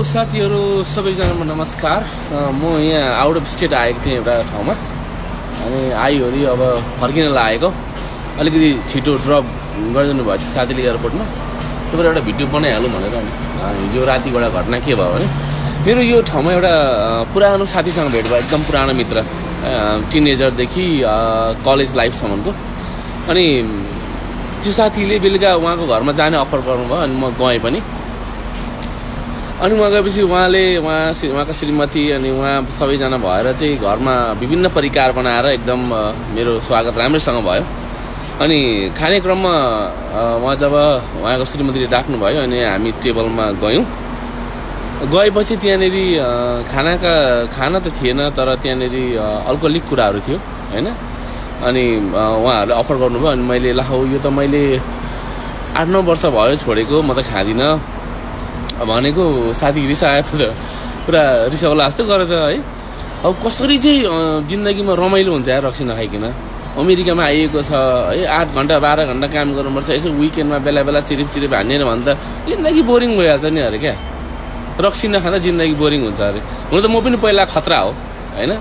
साथीहरू सबैजनामा नमस्कार। म यहाँ आउट अफ स्टेट आएको थिएँ एउटा ठाउँमा, अनि आइवरी अब फर्किन लागेको। अलिकति छिटो ड्रप गरिदिनु भएको थियो साथीले एयरपोर्टमा। त्यही एउटा भिडियो बनाइहालौँ भनेर नि। हिजो रातिबाट घटना के भयो भने मेरो यो ठाउँमा एउटा पुरानो साथीसँग भेट भयो, एकदम पुरानो मित्र, टिनेजरदेखि कलेज लाइफसम्मको। अनि त्यो साथीले बेलुका उहाँको घरमा जाने अफर गर्नुभयो, अनि म गएँ पनि। अनि उहाँ गएपछि उहाँका श्रीमती अनि उहाँ सबैजना भएर चाहिँ घरमा विभिन्न परिकार बनाएर एकदम मेरो स्वागत राम्रैसँग भयो। अनि खाने क्रममा जब उहाँको श्रीमतीले डाक्नुभयो अनि हामी टेबलमा गएपछि त्यहाँनिर खाना त थिएन, तर त्यहाँनिर अल्कोहलिक कुराहरू थियो होइन। अनि उहाँहरूले अफर गर्नुभयो, अनि मैले यो त मैले 8-9 वर्ष भयो छोडेको, म त खाँदिनँ भनेको। साथी रिसायो, पुरा रिसाउला जस्तो गरेर त है। अब कसरी चाहिँ जिन्दगीमा रमाइलो हुन्छ यार रक्सी नखाइकन। अमेरिकामा आइएको छ है, 8 घन्टा 12 घन्टा काम गर्नुपर्छ, यसो विकेन्डमा बेला बेला चिरिप हान्ने भने त जिन्दगी बोरिङ भइहाल्छ नि अरे क्या। रक्सी नखाँदा जिन्दगी बोरिङ हुन्छ अरे। हुन त म पनि पहिला खतरा हो होइन,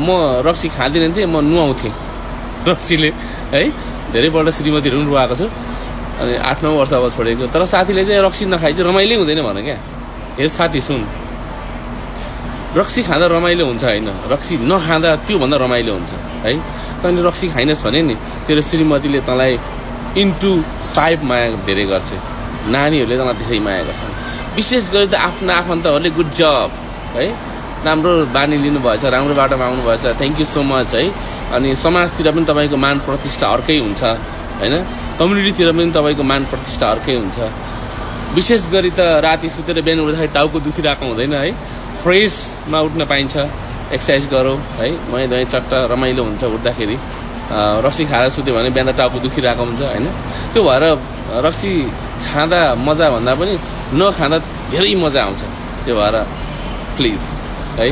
म रक्सी खाँदिनँ थिएँ, म नुहाउँथेँ रक्सीले है। धेरैपल्ट श्रीमतीहरू पनि रुवाएको छु। अनि 8-9 वर्ष अब छोडेको, तर साथीले चाहिँ रक्सी नखाइ चाहिँ रमाइलो हुँदैन भने क्या। हेर साथी सुन, रक्सी खाँदा रमाइलो हुन्छ होइन, रक्सी नखाँदा त्योभन्दा रमाइलो हुन्छ है। तैँले रक्सी खाइनस् भने नि तेरो श्रीमतीले तँलाई इन्टु 5 माया धेरै गर्छ, नानीहरूले तँलाई धेरै माया गर्छन्। विशेष गरी त आफ्ना आफन्तहरूले गुड जब है, राम्रो बानी लिनुभएछ, राम्रो बाटोमा आउनुभएछ, थ्याङ्क यू सो मच है। अनि समाजतिर पनि तपाईँको मान प्रतिष्ठा अर्कै हुन्छ होइन, कम्युनिटीतिर पनि तपाईँको मान प्रतिष्ठा अर्कै हुन्छ। विशेष गरी त राति सुतेर बिहान उठ्दाखेरि टाउको दुखिरहेको हुँदैन है, फ्रेसमा उठ्न पाइन्छ। एक्सर्साइज गरौँ है, मै दही चट्ट रमाइलो हुन्छ उठ्दाखेरि। रक्सी खाएर सुत्यो भने बिहान त टाउको दुखिरहेको हुन्छ होइन। त्यो भएर रक्सी खाँदा मजा भन्दा पनि नखाँदा धेरै मजा आउँछ। त्यो भएर प्लिज है,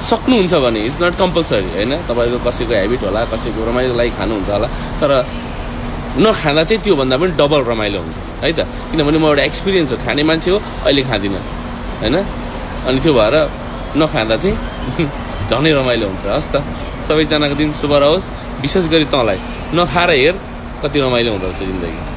सक्नुहुन्छ भने इट्स नट कम्पलसरी होइन। तपाईँको कसैको हेबिट होला, कसैको रमाइलो लागि खानुहुन्छ होला, तर नखाँदा चाहिँ त्योभन्दा पनि डबल रमाइलो हुन्छ है त। किनभने म एउटा एक्सपिरियन्स हो, खाने मान्छे हो, अहिले खाँदिनँ होइन। अनि त्यो भएर नखाँदा चाहिँ झनै रमाइलो हुन्छ। हस् त, सबैजनाको दिन शुभ रहोस्। विशेष गरी तँलाई नखाएर हेर कति रमाइलो हुँदो रहेछ जिन्दगी।